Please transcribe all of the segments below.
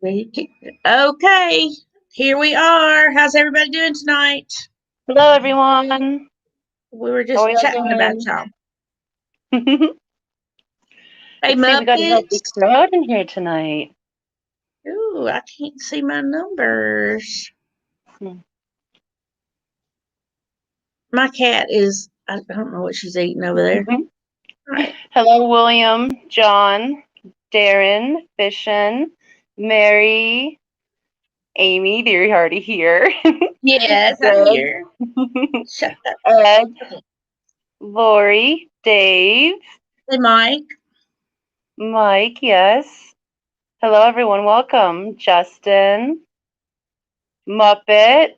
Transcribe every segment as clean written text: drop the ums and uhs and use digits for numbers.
Okay, here we are. How's everybody doing tonight? Hello, everyone. We were How are just y'all chatting about doing? y'all. Hey, Let's see, we got a healthy Muppets. crowd in here tonight. Ooh, I can't see my numbers. Hmm. My cat I don't know what she's eating over there. All right. Hello, William, John, Darren, Fishin, Mary, Amy. They're already here. Yes, I'm Doug, here. Shut up. Ed, Okay. Lori, Dave, Hey, Mike. Mike. Yes. Hello, everyone. Welcome, Justin, Muppet.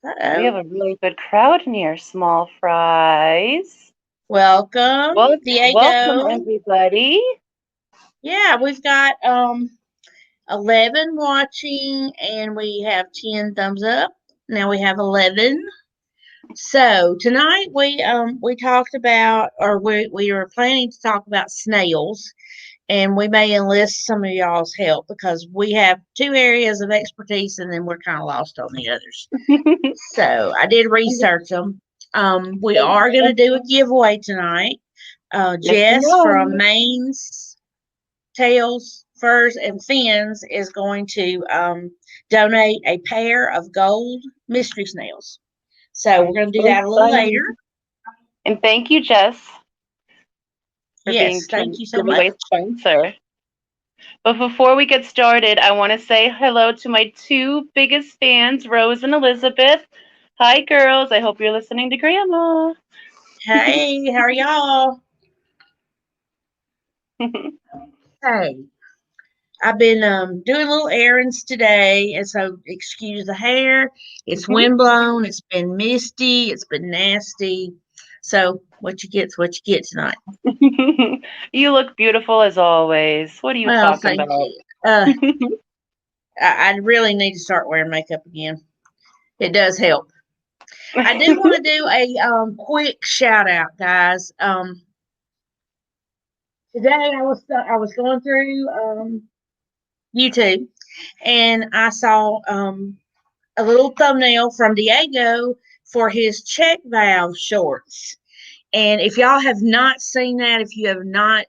We have Uh-oh. a really good crowd in here. Small fries. Welcome, Well, welcome, Diego. everybody. Yeah, we've got 11 watching and we have 10 thumbs up. Now we have 11. So tonight we talked about, or we were planning to talk about snails, and we may enlist some of y'all's help because we have two areas of expertise, and then we're kind of lost on the others. So I did research them. We are going to do a giveaway tonight. Let me Jess from know. Maine's Tails, Furs, and Fins is going to donate a pair of gold mystery snails. So we're going to do So that a little later. exciting. And thank you, Jess, for being Yes, thank you so much. giveaway sponsor. But before we get started, I want to say hello to my two biggest fans, Rose and Elizabeth. Hi, girls. I hope you're listening to Grandma. Hey, how are y'all? Hey, I've been doing little errands today, and so excuse the hair. It's windblown. It's been misty. It's been nasty. So what you get's what you get tonight. You look beautiful as always. What are you Well, talking thank about? you. I really need to start wearing makeup again. It does help. I do want to do a quick shout out, guys. Today I was going through YouTube, and I saw a little thumbnail from Diego for his check valve shorts. And if y'all have not seen that, if you have not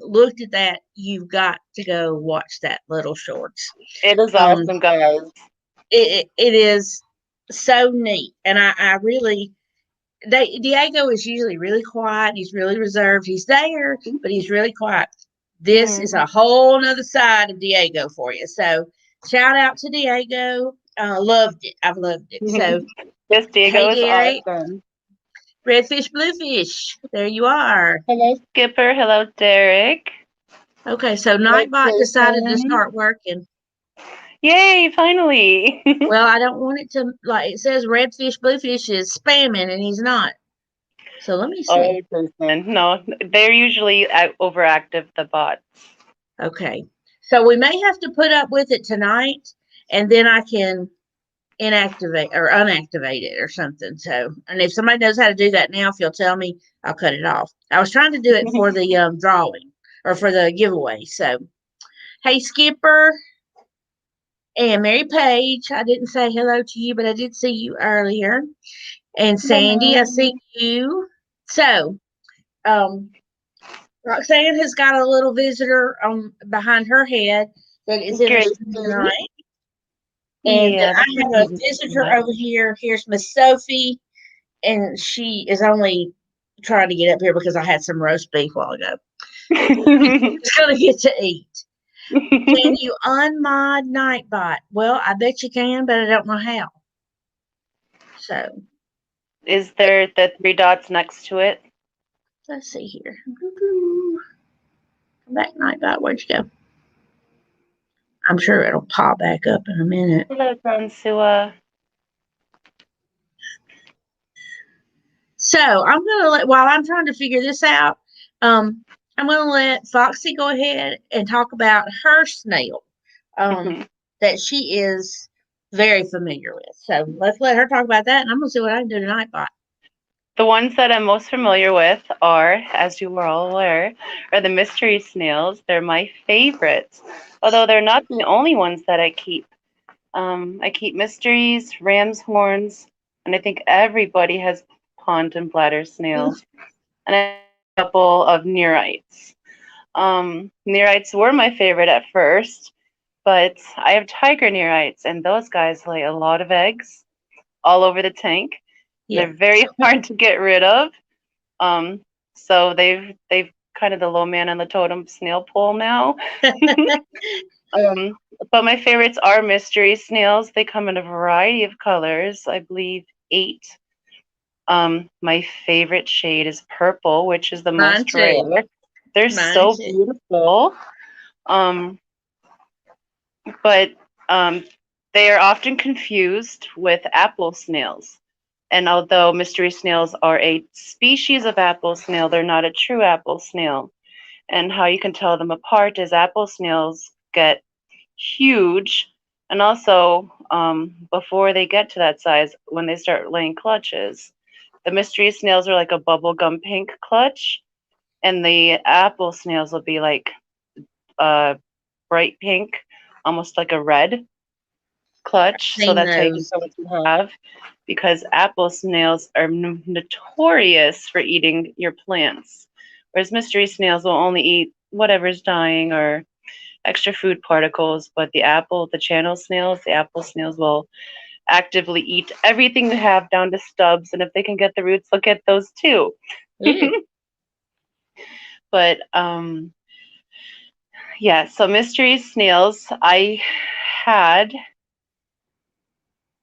looked at that, you've got to go watch that little shorts. It is Um, awesome, guys. it is so neat, and I really Diego is usually really quiet. He's really reserved. He's there, but he's really quiet. This is Mm. a whole nother side of Diego for you. So shout out to Diego. Loved it. I've loved it. So This hey, Diego is Gary, awesome. redfish, bluefish. There you are. Hello, Skipper. Hello, Derek. Okay, so Hello, Nightbot decided to Jason. start working. Yay, finally. Well, I don't want it to, like, it says redfish, bluefish is spamming, and he's not. So let me see. Oh, Jason. No, they're usually overactive, the bots. Okay. So we may have to put up with it tonight, and then I can inactivate or unactivate it or something. So, and if somebody knows how to do that now, if you'll tell me, I'll cut it off. I was trying to do it for the drawing or for the giveaway. So, hey, Skipper and Mary Page, I didn't say hello to you, but I did see you earlier. And Sandy, I see Hello. you. So, um, Roxanne has got a little visitor behind her head that is in the Gracie. studio tonight. And then Yeah, I that's my have a favorite visitor spot. over here. Here's Miss Sophie, and she is only trying to get up here because I had some roast beef a while ago. She's gonna get to eat. Can you unmod Nightbot? Well, I bet you can, but I don't know how. So Is there the three dots next to it? let's see here. Come back, Nightbot. Where'd you go? I'm sure it'll pop back up in a minute. Hello, Fransua. So I'm gonna let while I'm trying to figure this out, I'm gonna let Foxy go ahead and talk about her snail Mhm. that she is very familiar with. So let's let her talk about that, and I'm gonna see what I can do tonight. Bot. The ones that I'm most familiar with are, as you are all aware, are the mystery snails. They're my favorites, although they're not the only ones that I keep. I keep mysteries, ram's horns, and I think everybody has pond and bladder snails. And I have a couple of nereids. Nereids were my favorite at first, but I have tiger nereids, and those guys lay a lot of eggs all over the tank. Yeah. They're very hard to get rid of. Um, so they've kind of the low man on the totem snail pole now. Um, but my favorites are mystery snails. They come in a variety of colors, I believe 8. My favorite shade is purple, which is the Mine most too. rare. They're Mine so too. beautiful. Um, but they are often confused with apple snails. And although mystery snails are a species of apple snail, they're not a true apple snail. And how you can tell them apart is apple snails get huge, and also before they get to that size, when they start laying clutches, the mystery snails are like a bubblegum pink clutch, and the apple snails will be like bright pink, almost like a red clutch. So Seen that's how you can those. tell what you have, because apple snails are notorious for eating your plants, whereas mystery snails will only eat whatever's dying or extra food particles. But the channel snails, the apple snails will actively eat everything you have down to stubs, and if they can get the roots, they'll get those too. But yeah, so mystery snails, I had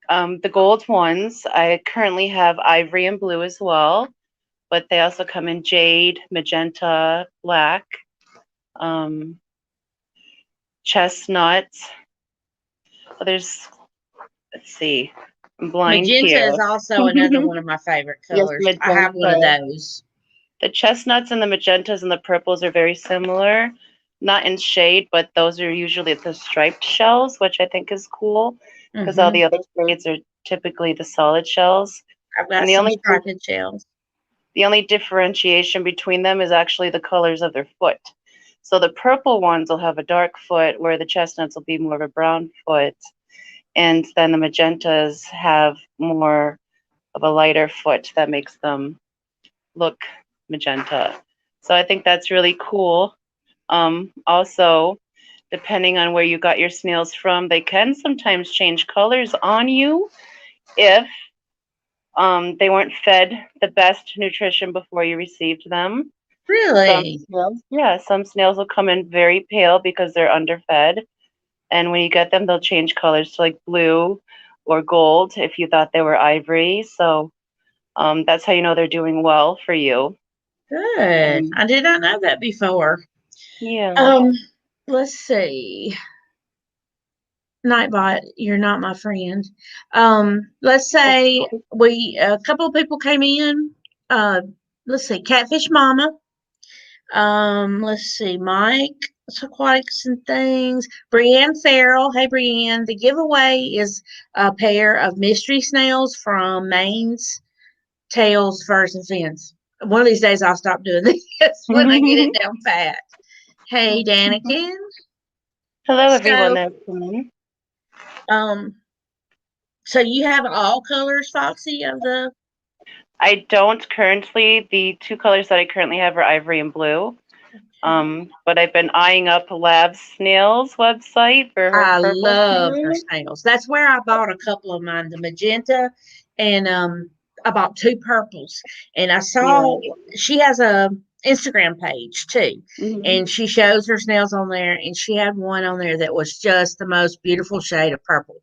the gold ones. I currently have ivory and blue as well, but they also come in jade, magenta, black, um, chestnut. Oh, let's see, I'm blind Magenta here. is also another one of my favorite Yes, colors. I have one of magenta. those. The chestnuts and the magentas and the purples are very similar, not in shade, but those are usually the striped shells, which I think is cool because all the other shades are typically the solid shells. I've got And some striped shells. the only differentiation between them is actually the colors of their foot. So the purple ones will have a dark foot, where the chestnuts will be more of a brown foot, and then the magentas have more of a lighter foot that makes them look magenta. So I think that's really cool. Also, depending on where you got your snails from, they can sometimes change colors on you if they weren't fed the best nutrition before you received them. Really? Some snails will come in very pale because they're underfed. And when you get them, they'll change colors to like blue or gold if you thought they were ivory. So that's how you know they're doing well for you. Good. I did not know that before. Yeah. Let's see. Nightbot, you're not my friend. Let's say a couple of people came in. Let's see, Catfish Mama. Let's see, Mike Aquatics and Things. Brienne Farrell. Hey, Brienne. The giveaway is a pair of mystery snails from Maine's Tails, Furs, and Fins. One of these days I'll stop doing this when I get it down pat. Hey, Danikin. Hello, everyone. So you have all colors, Foxy, of the. I don't currently. The 2 colors that I currently have are ivory and blue. But I've been eyeing up Lab Snail's website for her I purple love snail. her snails. That's where I bought a couple of mine, the magenta, and I bought 2 purples. And I saw she has a Instagram page too, and she shows her snails on there. And she had one on there that was just the most beautiful shade of purple.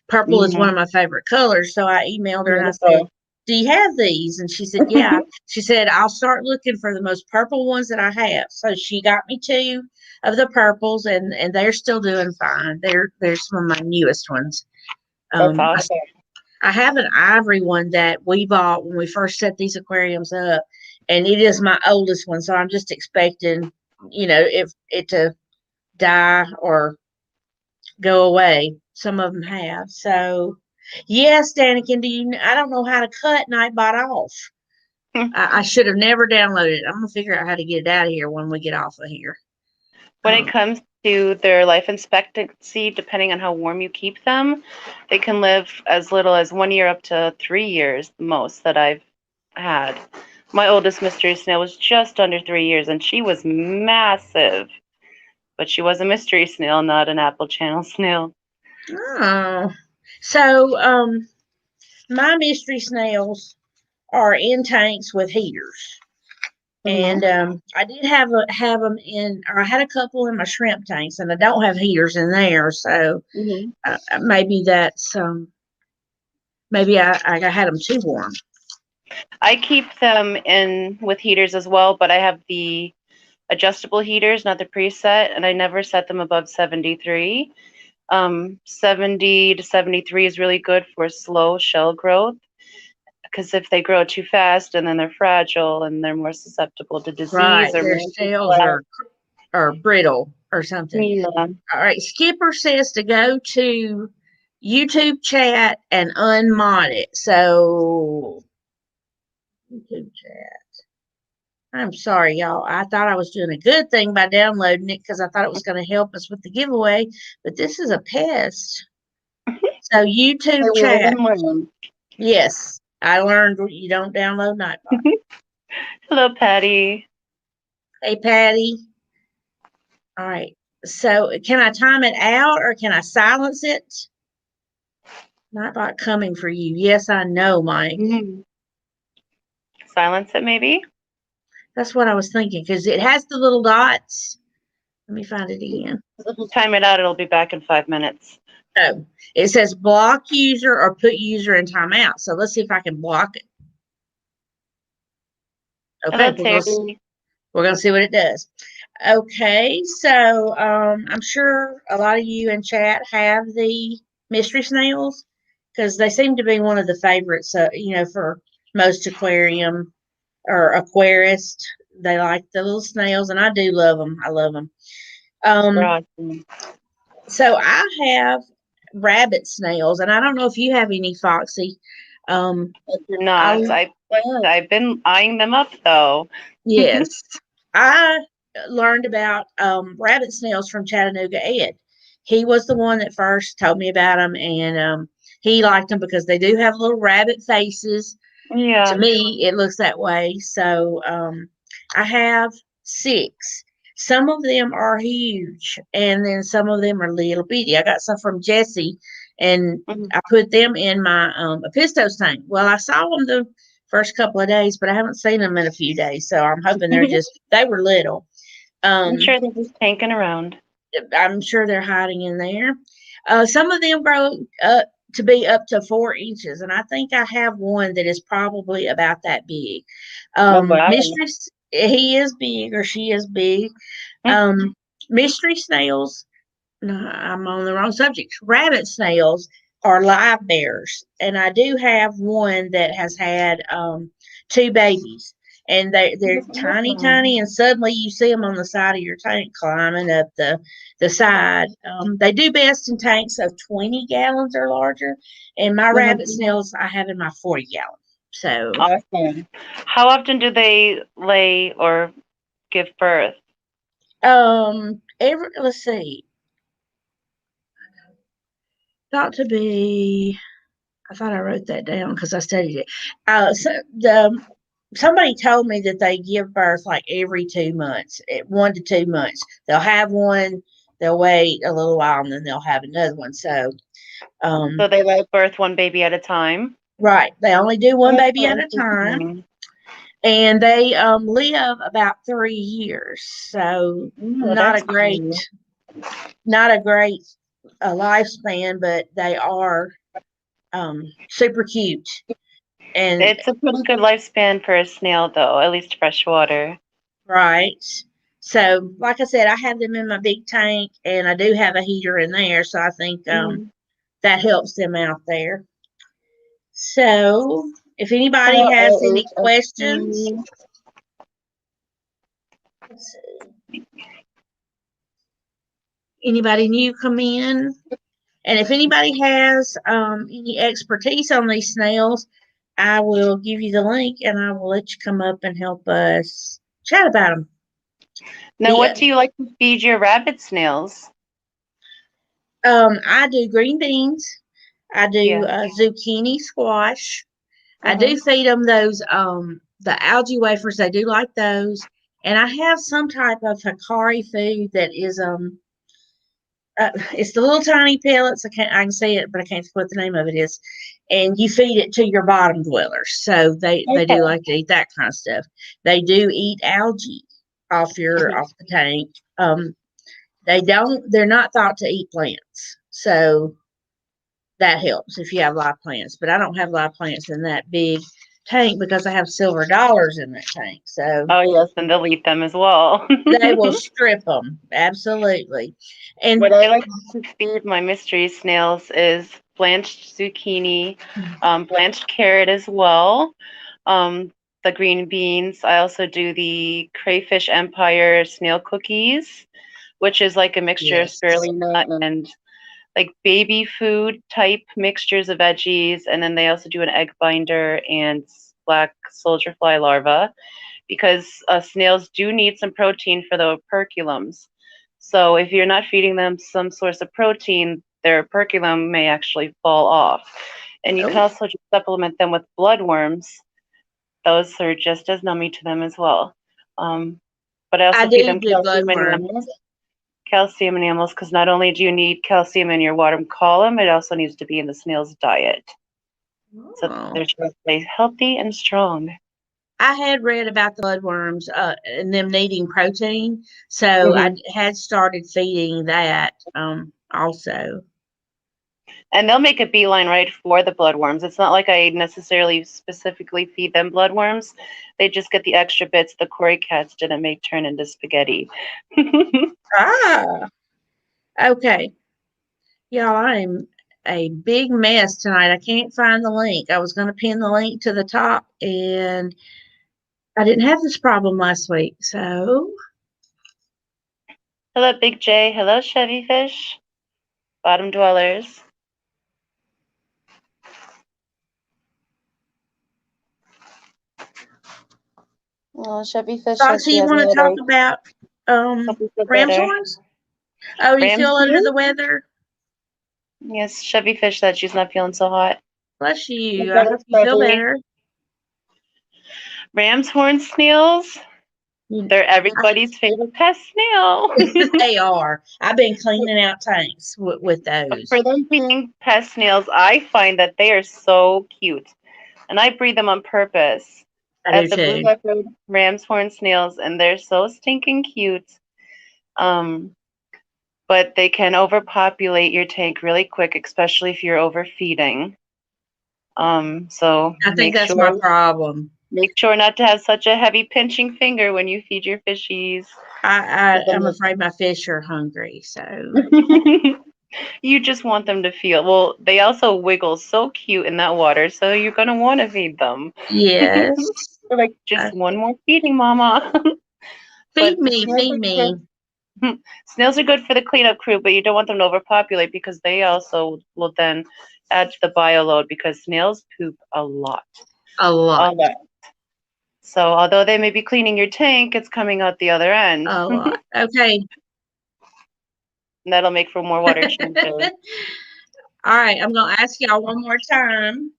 Purple is one of my favorite colors, so I emailed her and I said, "Do you have these?" And she said, "Yeah." She said, "I'll start looking for the most purple ones that I have." So she got me 2 of the purples, and they're still doing fine. They're some of my newest ones. That's awesome. I have an ivory one that we bought when we first set these aquariums up, and it is my oldest one. So I'm just expecting, if it to die or go away. Some of them have. So, yes, Danikin, I don't know how to cut Nightbot off. I should have never downloaded it. I'm gonna figure out how to get it out of here when we get off of here. When it comes to their life expectancy, depending on how warm you keep them, they can live as little as 1 year up to 3 years, the most that I've had. My oldest mystery snail was just under 3 years, and she was massive. But she was a mystery snail, not an apple channel snail. Oh, so my mystery snails are in tanks with heaters. And I did have them in, or I had a couple in my shrimp tanks, and I don't have heaters in there, so maybe that's maybe I had them too warm. I keep them in with heaters as well, but I have the adjustable heaters, not the preset, and I never set them above 73. 70 to 73 is really good for slow shell growth, because if they grow too fast, and then they're fragile and they're more susceptible to disease, Right, or their shells are brittle or something. Yeah. All right, Skipper says to go to YouTube chat and unmod it. So YouTube chat. I'm sorry, y'all. I thought I was doing a good thing by downloading it because I thought it was going to help us with the giveaway, but this is a pest. So YouTube chat. Yes, I learned you don't download Nightbot. Hello, Patty. Hey, Patty. All right. So can I time it out or can I silence it? Nightbot coming for you. Yes, I know, Mike. Silence it, maybe? That's what I was thinking because it has the little dots. Let me find it again. If you time it out, it'll be back in 5 minutes. Oh, it says block user or put user in timeout. So let's see if I can block it. Okay, we're going to see what it does. Okay, so I'm sure a lot of you in chat have the mystery snails because they seem to be one of the favorites, for most aquarium or aquarists. They like the little snails, and I do love them. I love them. So I have rabbit snails, and I don't know if you have any, Foxy. I do not. I've been eyeing them up, though. Yes. I learned about rabbit snails from Chattanooga Ed. He was the one that first told me about them, and he liked them because they do have little rabbit faces. Yeah. To me, it looks that way. So I have 6. Some of them are huge, and then some of them are little bitty. I got some from Jesse, and I put them in my Apistos tank. Well, I saw them the first couple of days, but I haven't seen them in a few days, so I'm hoping they were little. I'm sure they're just tanking around. I'm sure they're hiding in there. Some of them grow up to be up to 4 inches, and I think I have one that is probably about that big. Mistress, he is big or she is big. Mystery snails, no, I'm on the wrong subject. Rabbit snails are live bears, and I do have one that has had 2 babies, and they're tiny, and suddenly you see them on the side of your tank climbing up the side. They do best in tanks of 20 gallons or larger, and my rabbit snails I have in my 40 gallon. So awesome. How often do they lay or give birth? Let's see. Thought to be, I thought I wrote that down because I studied it. Somebody told me that they give birth like every 2 months, 1 to 2 months. They'll have one, they'll wait a little while, and then they'll have another one. So they let birth one baby at a time? Right. They only do one baby at a time. And they live about 3 years. So not a great lifespan, but they are super cute. And it's a pretty good lifespan for a snail, though, at least freshwater. Right. So, like I said, I have them in my big tank, and I do have a heater in there. So I think that helps them out there. So, if anybody has any questions, let's see. Anybody new come in? And if anybody has any expertise on these snails, I will give you the link and I will let you come up and help us chat about them. Now, what do you like to feed your rabbit snails? I do green beans. I do Yeah. zucchini squash. I do feed them those the algae wafers. They do like those, and I have some type of Hikari food that is it's the little tiny pellets. I can say it, but I can't think what the name of it is. And you feed it to your bottom dwellers, so they do like to eat that kind of stuff. They do eat algae off the tank. They're not thought to eat plants, so that helps if you have live plants. But I don't have live plants in that big tank because I have silver dollars in that tank. So Oh yes, and they'll eat them as well. they will strip them absolutely. And what I like to feed my mystery snails is blanched zucchini, blanched carrot as well, the green beans. I also do the Crayfish Empire snail cookies, which is like a mixture of yes, spirulina and like baby food type mixtures of veggies, and then they also do an egg binder and black soldier fly larva because snails do need some protein for the operculums. So if you're not feeding them some source of protein, their operculum may actually fall off. And you can also just supplement them with bloodworms. Those are just as nummy to them as well. But I I also feed them do bloodworm. calcium enamels, because not only do you need calcium in your water column, it also needs to be in the snail's diet. So they're trying to stay healthy and strong. I had read about the bloodworms and them needing protein, so I had started feeding that also. And they'll make a beeline right for the bloodworms. It's not like I necessarily specifically feed them bloodworms. They just get the extra bits the Cory cats didn't make turn into spaghetti. Okay. Y'all, I'm a big mess tonight. I can't find the link. I was going to pin the link to the top, and I didn't have this problem last week. So, Hello, Big J. Hello, Chevy Fish. Bottom dwellers. Oh, Chevy Fish says Foxy, she you has want to talk headache. about Hope you feel ram's better. horns? Oh, you Ram's feel under horns? the weather? Yes, Chevy Fish said she's not feeling so hot. Bless you. I hope you feel better. Ram's horn snails. They're everybody's favorite pest snail. They are. I've been cleaning out tanks with those. For them being pest snails, I find that they are so cute. And I breed them on purpose. I have the blue leopard ram's horn snails, and they're so stinking cute. But they can overpopulate your tank really quick, especially if you're overfeeding. So I think that's my problem. Make sure not to have such a heavy pinching finger when you feed your fishies. I'm afraid my fish are hungry, so you just want them to feel. Well, they also wiggle so cute in that water, so you're gonna want to feed them. Yes. They're like, just one more feeding, Mama. Feed me. Snails are good for the cleanup crew, but you don't want them to overpopulate because they also will then add to the bio load because snails poop a lot. A lot. So although they may be cleaning your tank, it's coming out the other end. A lot. Okay. And that'll make for more water changes. All right, I'm gonna ask y'all one more time.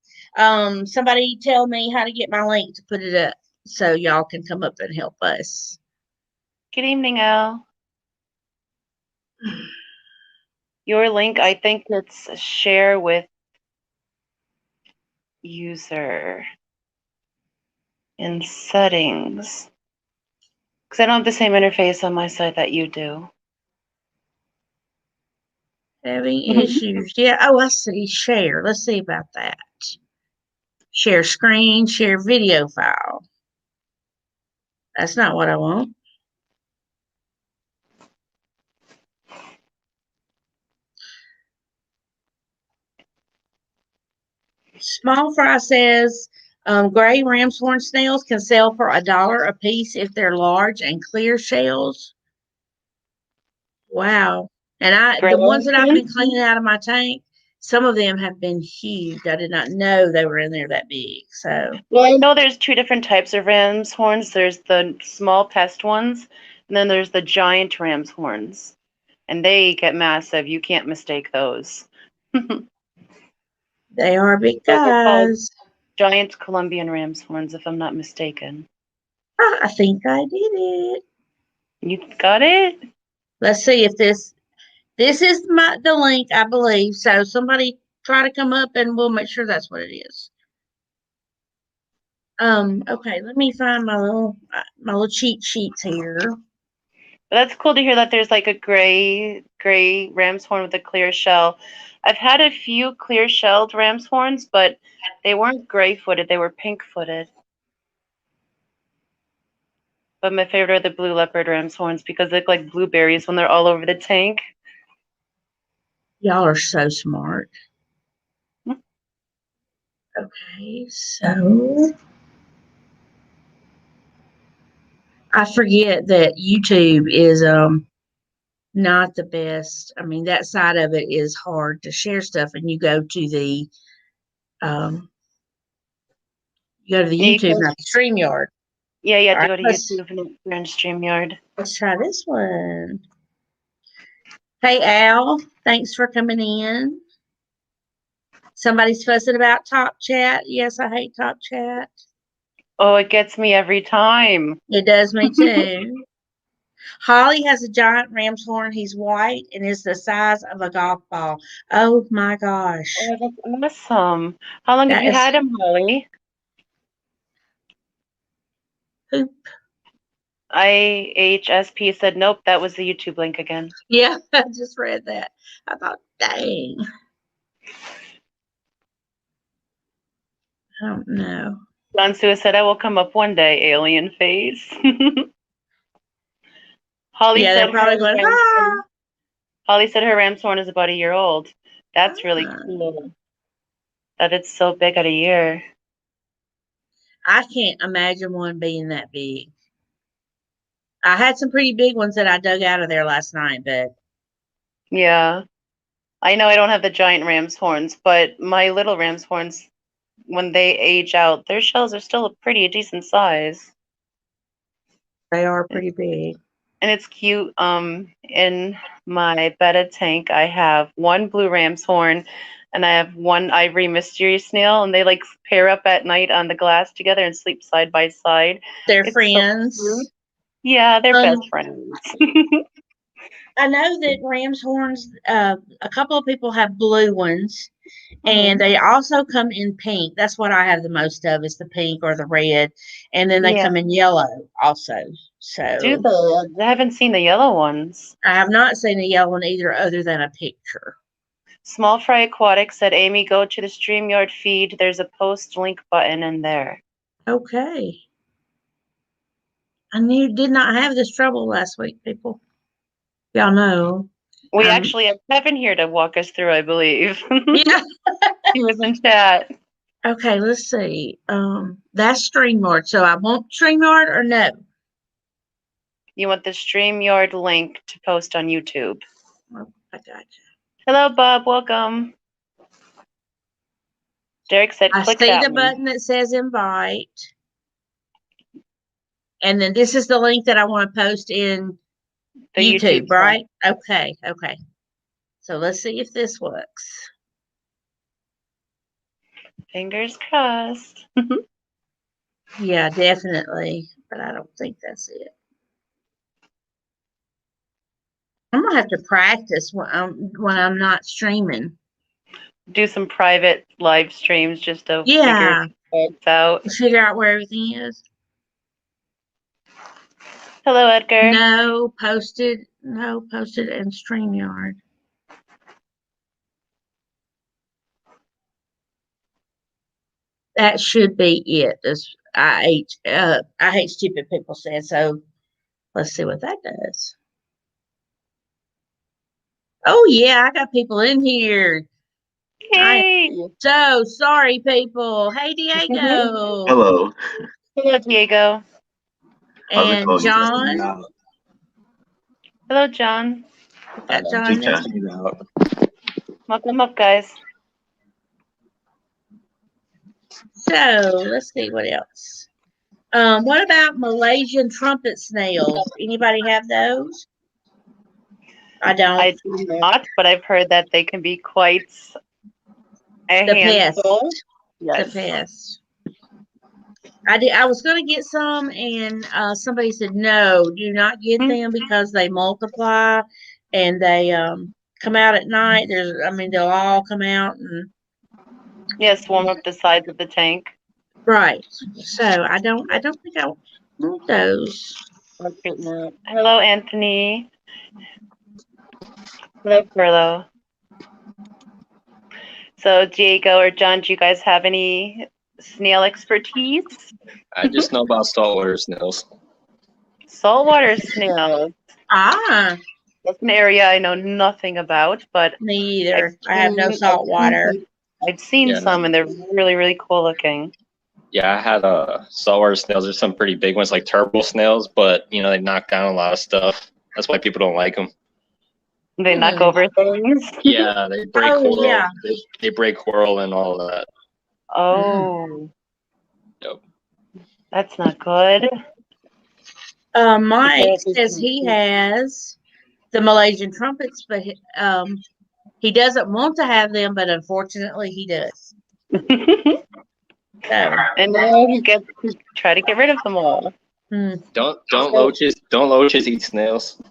Somebody tell me how to get my link to put it up so y'all can come up and help us. Good evening, Al. Your link, I think it's share with user in settings. Because I don't have the same interface on my side that you do. Having issues. Yeah. Oh, I see. Share. Let's see about that. Share screen, share video file. That's not what I want. Small Fry says gray ram's horn snails can sell for $1 a piece if they're large and clear shells. Wow. And the ones that I've been cleaning out of my tank, some of them have been huge. I did not know they were in there that big. So Well, I know there's two different types of ram's horns. There's the small pest ones, and then there's the giant ram's horns. And they get massive. You can't mistake those. they are big Those are called guys. giant Colombian ram's horns, if I'm not mistaken. I think I did it. You got it? Let's see if this is the link, I believe. So somebody try to come up and we'll make sure that's what it is. Okay, let me find my little cheat sheets here. But that's cool to hear that there's like a gray ram's horn with a clear shell. I've had a few clear shelled ram's horns, but they weren't gray footed, they were pink footed. But my favorite are the blue leopard ram's horns because they look like blueberries when they're all over the tank. Y'all are so smart. Hmm. Okay, so I forget that YouTube is not the best. I mean, that side of it is hard to share stuff, and you go to the YouTube, not the StreamYard. Yeah, you have All to right, go to YouTube and you're in StreamYard. let's try this one. Hey Al, thanks for coming in. Somebody's fussing about Top Chat. Yes, I hate Top Chat. Oh, it gets me every time. It does me too. Holly has a giant ram's horn. He's white and is the size of a golf ball. Oh my gosh. Oh, that's awesome. How long have That you is had him, Holly? poop. IHSP said, nope, that was the YouTube link again. Yeah, I just read that. I thought, dang. I don't know. John Sue said, I will come up one day, alien face. Holly Yeah, said they're probably going, ah. Holly said her ram's horn is about a year old. That's really cool. That it's so big at a year. I can't imagine one being that big. I had some pretty big ones that I dug out of there last night, but yeah. I know I don't have the giant ram's horns, but my little ram's horns, when they age out, their shells are still a pretty decent size. they are pretty big. And it's cute. In my betta tank, I have one blue ram's horn and I have one ivory mysterious snail, and they like pair up at night on the glass together and sleep side by side. They're It's friends. So yeah, they're best friends. I know that ram's horns, a couple of people have blue ones, and they also come in pink. That's what I have the most of, is the pink or the red, and then they come in yellow also. So do they? I haven't seen the yellow ones. I have not seen a yellow one either, other than a picture. Small Fry Aquatic said, Amy, go to the StreamYard feed. There's a post link button in there. Okay. I did not have this trouble last week, people. Y'all know. We actually have Kevin here to walk us through, I believe. Yeah. He was in chat. Okay, let's see. That's StreamYard. So I want StreamYard or no? You want the StreamYard link to post on YouTube. Oh, I got you. Hello, Bob. Welcome. Derek said, I click see that the button that says invite. And then this is the link that I want to post in the YouTube, right? Okay, okay. So let's see if this works. Fingers crossed. Yeah, definitely. But I don't think that's it. I'm gonna have to practice when I'm not streaming. Do some private live streams just to figure it out. Figure out where everything is. Hello, Edgar. No posted and StreamYard. That should be it. As I hate stupid people said. So let's see what that does. Oh yeah, I got people in here. Hey. So sorry, people. Hey, Diego. Hello. Hello, Diego. And John. Hello, John. Got John. Just checking it out. Welcome up, guys. So let's see what else. What about Malaysian trumpet snails? Anybody have those? I don't. I do not, but I've heard that they can be quite a The pest. handful. The Yes. pest. I was going to get some, and somebody said no, do not get them because they multiply, and they come out at night. They'll all come out and Swarm up the sides of the tank. right. So I don't think I want those. Hello, Anthony. Hello, Furlough. So, Diego or John, do you guys have any snail expertise? I just know about saltwater snails. Saltwater snails. Ah, That's an area I know nothing about, but me either. I have no salt water. I've seen some, and they're really, really cool looking. Yeah, I had saltwater snails. There's some pretty big ones like turtle snails, but they knock down a lot of stuff. That's why people don't like them. They knock over things. Yeah, they break coral. Yeah. They break coral and all of that. Oh. Yep. That's not good. Mike says he has the Malaysian trumpets, but he doesn't want to have them, but unfortunately he does. And now he gets to try to get rid of them all. Don't loaches eat snails?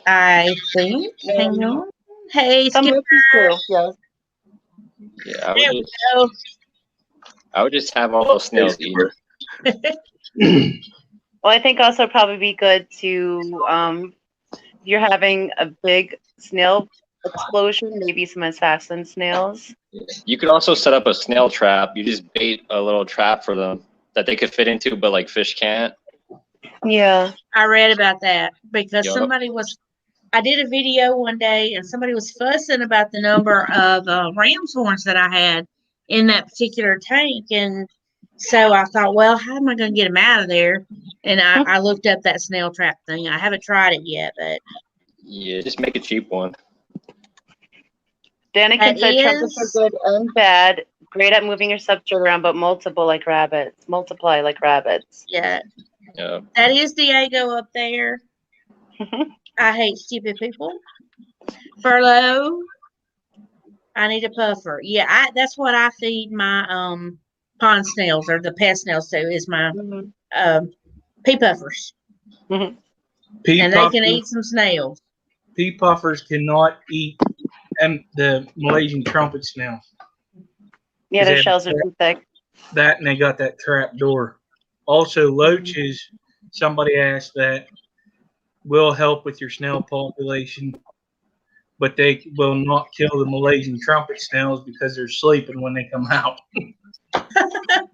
I think. Hang on. Hey, Skipper. Yes. Yeah, I would just have all those snails eaten. Well, I think also probably be good to if you're having a big snail explosion, maybe some assassin snails. You could also set up a snail trap. You just bait a little trap for them that they could fit into, but like fish can't. Yeah. I read about that because I did a video one day and somebody was fussing about the number of ram's horns that I had in that particular tank. And so I thought, well, how am I going to get them out of there? And I looked up that snail trap thing. I haven't tried it yet, but. Yeah, just make a cheap one. Danica said trumpets are good and bad. Great at moving your substrate around, but multiply like rabbits. Yeah. Yeah. That is Diego up there. I hate stupid people. Furlough. I need a puffer. Yeah, that's what I feed my pond snails or the pest snails too. Is my pea puffers. Mm-hmm. And they can eat some snails. Pea puffers cannot eat the Malaysian trumpet snail. Yeah, their shells are too thick. That and they got that trap door. Also, loaches. Somebody asked that will help with your snail population, but they will not kill the Malaysian trumpet snails because they're sleeping when they come out. I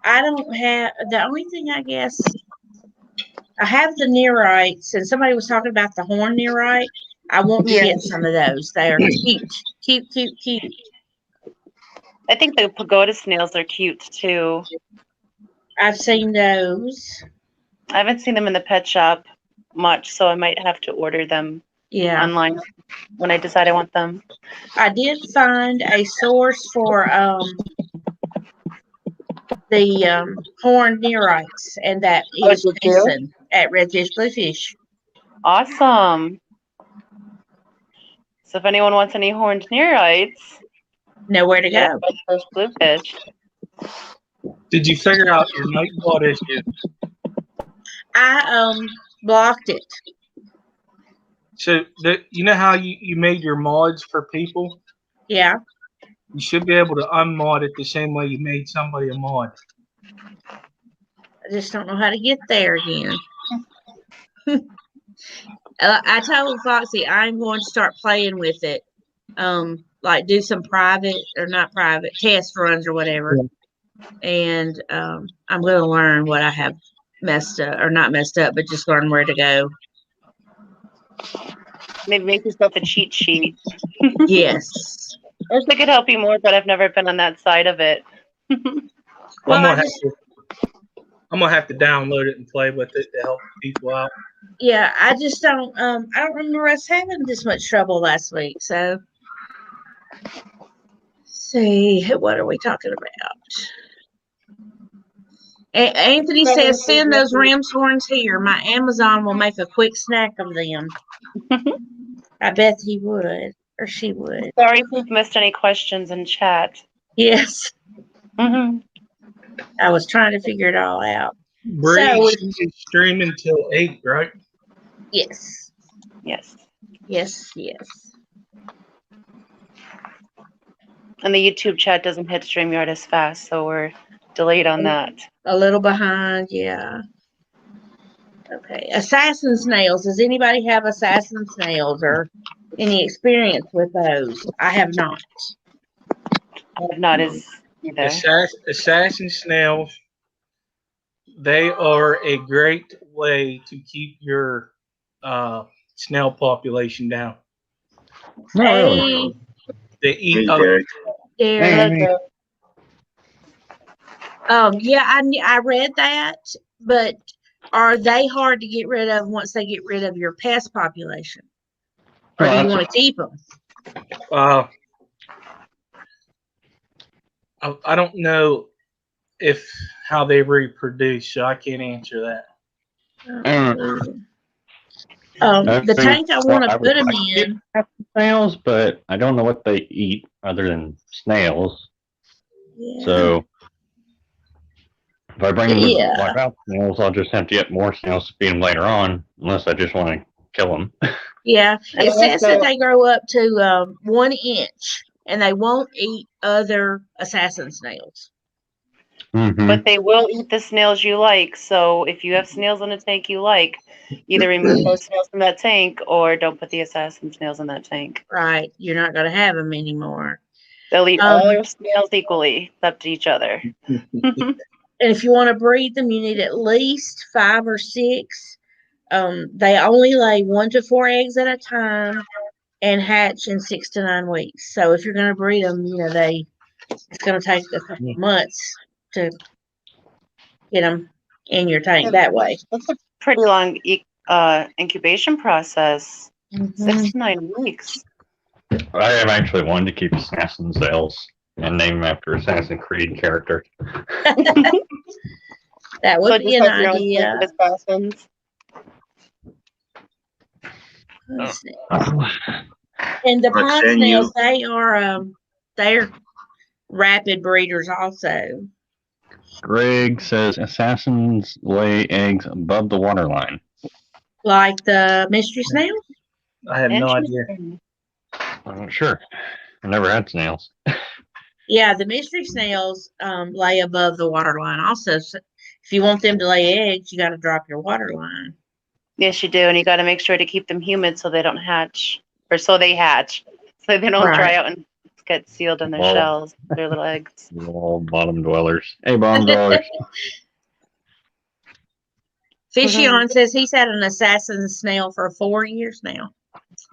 don't have the only thing I guess I have the neorites, and somebody was talking about the horn neorite. I want to get some of those. They are cute. I think the pagoda snails are cute too. I've seen those. I haven't seen them in the pet shop much, so I might have to order them online when I decide I want them. I did find a source for the horned neorites, and that is Jason at Redfish Bluefish. Awesome. So if anyone wants any horned neorites, nowhere to go. Redfish Bluefish. Did you figure out your Nightbot issue? I blocked it. So you know how you made your mods for people? Yeah. You should be able to unmod it the same way you made somebody a mod. I just don't know how to get there again. I told Foxy I'm going to start playing with it. Like do some private or not private test runs or whatever. And I'm going to learn what I have messed up or not messed up, but just learn where to go. Maybe make yourself a cheat sheet. Yes. I wish I could help you more, but I've never been on that side of it. I'm gonna have to download it and play with it to help people out. Yeah, I just don't. I don't remember us having this much trouble last week. So see, what are we talking about? Anthony says, send those ram's horns here. My Amazon will make a quick snack of them. I bet he would, or she would. Sorry if we've missed any questions in chat. Yes, Mm-hmm. I was trying to figure it all out. Bree, So- she is streaming till 8, right? Yes, Yes. yes, yes. And the YouTube chat doesn't hit StreamYard as fast, so we're delayed on that. A little behind, yeah. Okay, assassin snails. Does anybody have assassin snails or any experience with those? I have not. Not as either. Assassin snails, they are a great way to keep your snail population down. Hey, They eat. Derek. Derek. Yeah, I read that, but are they hard to get rid of once they get rid of your pest population? Or do you want to keep them? I don't know if how they reproduce, so I can't answer that. The tank I want to put them in. Snails, but I don't know what they eat other than snails. Yeah. So if I bring them with Yeah. wipe out snails, I'll just have to get more snails to feed them later on, unless I just want to kill them. Yeah, And it says that also- they grow up to 1 inch, and they won't eat other assassin snails. Mm-hmm. But they will eat the snails you like. So if you have snails in a tank you like, either remove those snails from that tank or don't put the assassin snails in that tank. Right, you're not going to have them anymore. They'll eat Um, all your snails equally, except each other. And if you want to breed them, you need at least 5 or 6. They only lay 1 to 4 eggs at a time and hatch in 6 to 9 weeks. So if you're going to breed them, it's going to take a couple months to get them in your tank that way. That's a pretty long incubation process. 6 to 9 weeks. I have actually wanted to keep assassin snails and name them after Assassin's Creed character. That would be an idea. Assassins. Let's see. And the pond Roxanne, snails, they're rapid breeders also. Greg says assassins lay eggs above the waterline. Like the mystery snail? I have no idea. Interesting. I'm not sure. I've never had snails. Yeah, the mystery snails lay above the water line. Also, so if you want them to lay eggs, you got to drop your water line. Yes, you do, and you got to make sure to keep them humid so they don't hatch, or so they hatch, so they don't Right. dry out and get sealed in their Well- shells, their little eggs. All bottom dwellers. Hey, bottom dwellers. Fishy on says he's had an assassin snail for 4 years now.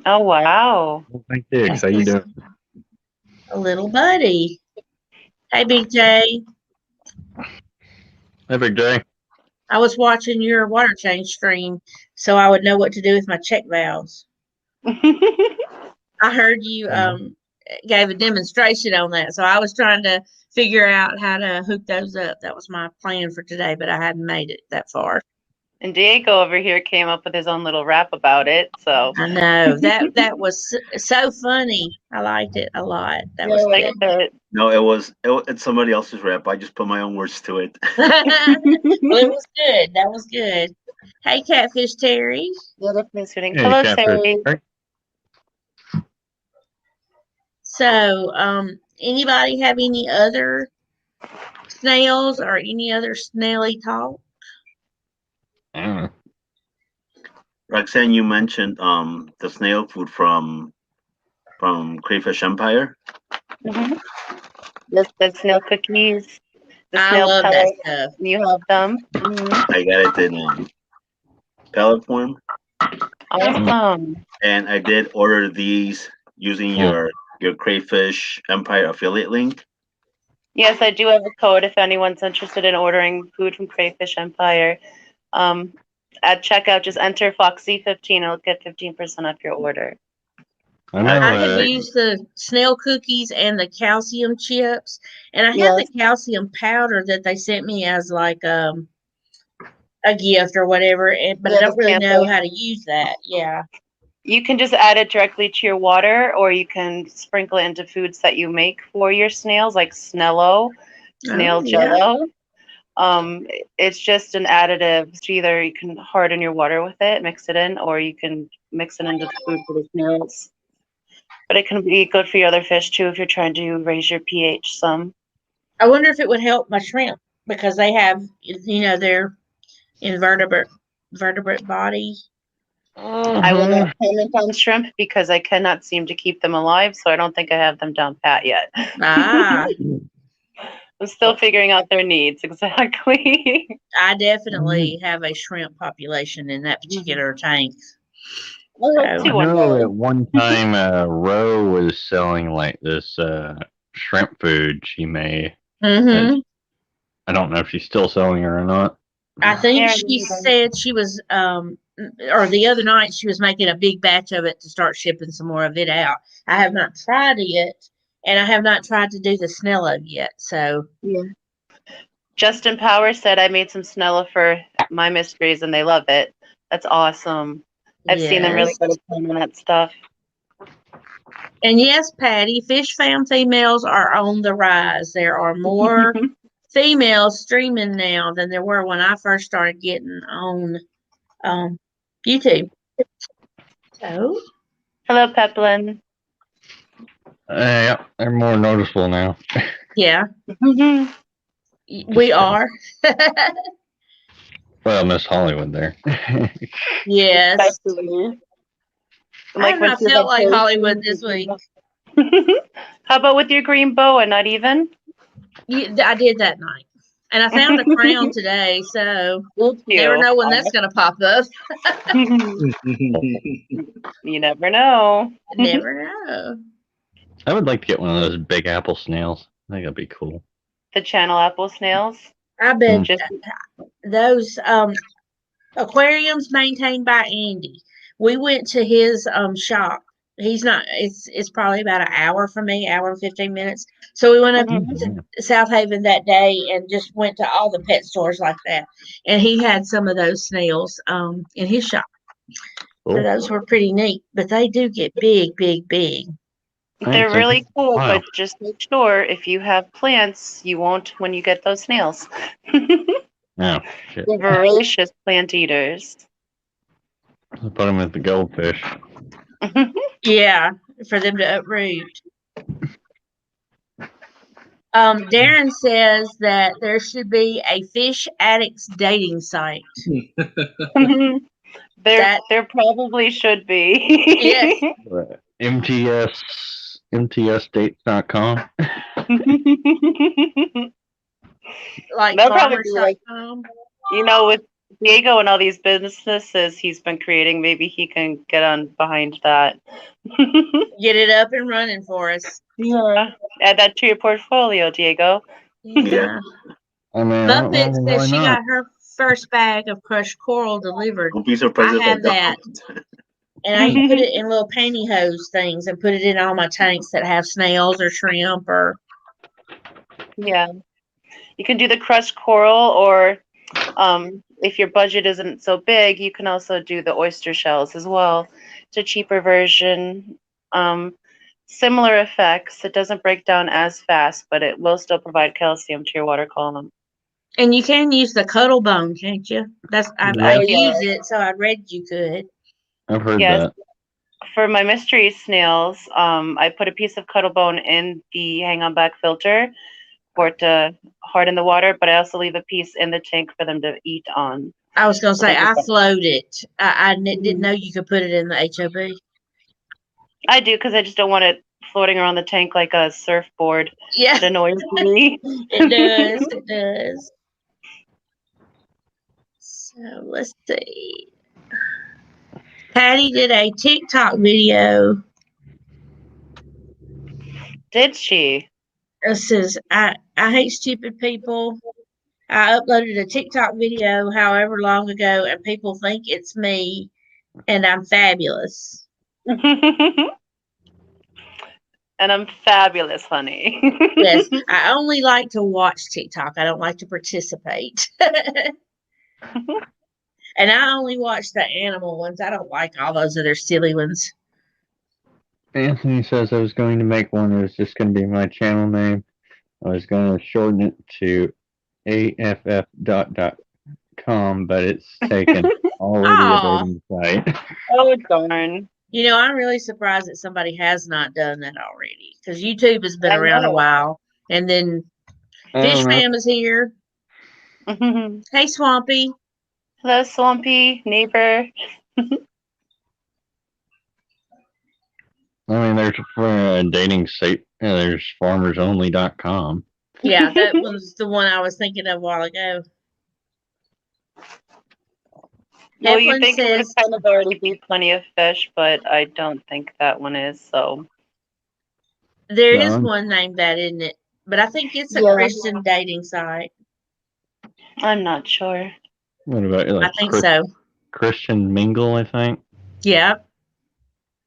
Oh wow! Thank you. How you doing? A little buddy. Hey, Big J. Hey, Big J. I was watching your water change stream so I would know what to do with my check valves. I heard you gave a demonstration on that, so I was trying to figure out how to hook those up. That was my plan for today, but I hadn't made it that far. And Diego over here came up with his own little rap about it. So I know that was so funny. I liked it a lot. That was like good. No, it's somebody else's rap. I just put my own words to it. Well, it was good. That was good. Hey, Catfish Terry. Hello, Terry. Terry. So, anybody have any other snails or any other snaily talk? Roxanne, you mentioned the snail food from Crayfish Empire. Mm-hmm. The snail cookies, the I snail love that pellets. stuff. You have them. Mm-hmm. I got it in pellet form, Awesome. and I did order these using your Crayfish Empire affiliate link. Yes, I do have a code if anyone's interested in ordering food from Crayfish Empire. At checkout, just enter Foxy15. It'll get 15% off your order. I know. I have used the snail cookies and the calcium chips, and I have Yes. the calcium powder that they sent me as like a gift or whatever, but I Yeah, don't the really know sample. how to use that. Yeah. You can just add it directly to your water, or you can sprinkle it into foods that you make for your snails, like Snello, snail Oh, yeah. jello. It's just an additive. So either you can harden your water with it, mix it in, or you can mix it into the food for the snails. But it can be good for your other fish too if you're trying to raise your pH some. I wonder if it would help my shrimp because they have, their vertebrate body. I will not comment on shrimp because I cannot seem to keep them alive, so I don't think I have them down pat yet. Ah, I'm still figuring out their needs exactly. I definitely have a shrimp population in that particular tank. I hope So- to I one know day. at one time Roe was selling like this shrimp food she made. Mm-hmm. I don't know if she's still selling it or not. I think Yeah, she said she was, or the other night she was making a big batch of it to start shipping some more of it out. I have not tried it yet, and I have not tried to do the Snello yet. So Justin Power said I made some Snella for my mysteries and they love it. That's awesome. I've seen them really yes. good at playing on that stuff. And yes, Patty, fish fam females are on the rise. There are more females streaming now than there were when I first started getting on YouTube. So Hello, Peplin. Yeah, they're more noticeable now. yeah, we are. Well, Miss Hollywood there. Yes. Especially. I have when not she felt had like toast Hollywood and- this week. How about with your green boa? Not even? I did that night. And I found a crown today, so Did you? never know when that's going to pop up. You never know. Never know. I would like to get one of those big apple snails. I think that'd be cool. The channel apple snails. I bet Just those aquariums maintained by Andy. We went to his shop. He's not. It's probably about an hour from me, hour and 15 minutes. So we went up to South Haven that day and just went to all the pet stores like that. And he had some of those snails in his shop. So Cool. those were pretty neat. But they do get big, big, big. they're really cool, Wow. but just make sure if you have plants, you won't when you get those snails. Oh, shit. They're voracious plant eaters. Put them with the goldfish. Yeah, for them to uproot. Darren says that there should be a fish addicts dating site. There probably should be. Yes. MTSdates.com. Like They'll probably be like- farmers.com. With Diego and all these businesses he's been creating, maybe he can get on behind that. Get it up and running for us. Yeah. Add that to your portfolio, Diego. Yeah. I mean, Buffett why says she not? got her first bag of crushed coral delivered. Don't be surprised I if have I that. don't. And I put it in little pantyhose things and put it in all my tanks that have snails or shrimp or Yeah. You can do the crushed coral, or if your budget isn't so big, you can also do the oyster shells as well. It's a cheaper version. Similar effects. It doesn't break down as fast, but it will still provide calcium to your water column. and you can use the cuddle bone, can't you? I've Yeah. used it, so I read you could. I've heard Yes. that. For my mystery snails, I put a piece of cuttle bone in the hang on back filter for it to harden the water, but I also leave a piece in the tank for them to eat on. I was gonna say I float it. I didn't know you could put it in the HOB. I do, because I just don't want it floating around the tank like a surfboard. Yeah, It annoys me. it does. It does. So let's see. Patty did a TikTok video. Did she? It says, I hate stupid people. I uploaded a TikTok video however long ago, and people think it's me, and I'm fabulous. And I'm fabulous, honey. Yes, I only like to watch TikTok. I don't like to participate. And I only watch the animal ones. I don't like all those other silly ones. Anthony says I was going to make one. It was just going to be my channel name. I was going to shorten it to aff.com, but it's taken. Already Aw. a dating site. Oh, darn. You know, I'm really surprised that somebody has not done that already because YouTube has been I around a know. while. And then I Fish don't know. Fam is here. Hey, Swampy. Hello, Swampy, neighbor. I mean, there's for a dating site. There's farmersonly.com. Yeah, that was the one I was thinking of a while ago. Well, you Evelyn think it would says, kind of already be Plenty of Fish, but I don't think that one is, so. there is John? one named that, isn't it? But I think it's a Yeah. Christian dating site. I'm not sure. What about I like think so. Christian Mingle? I think. Yeah.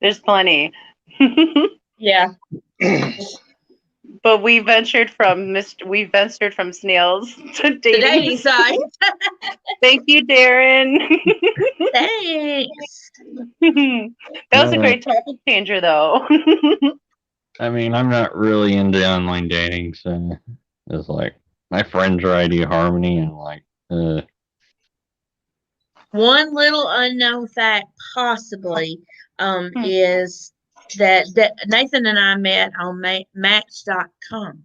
There's plenty. Yeah. But we ventured from snails to The dating dating. site. Thank you, Darren. Thanks. That was a great topic changer, though. I mean, I'm not really into online dating, so it's like my friends are eHarmony and like, One little unknown fact, possibly, is that Nathan and I met on Match.com.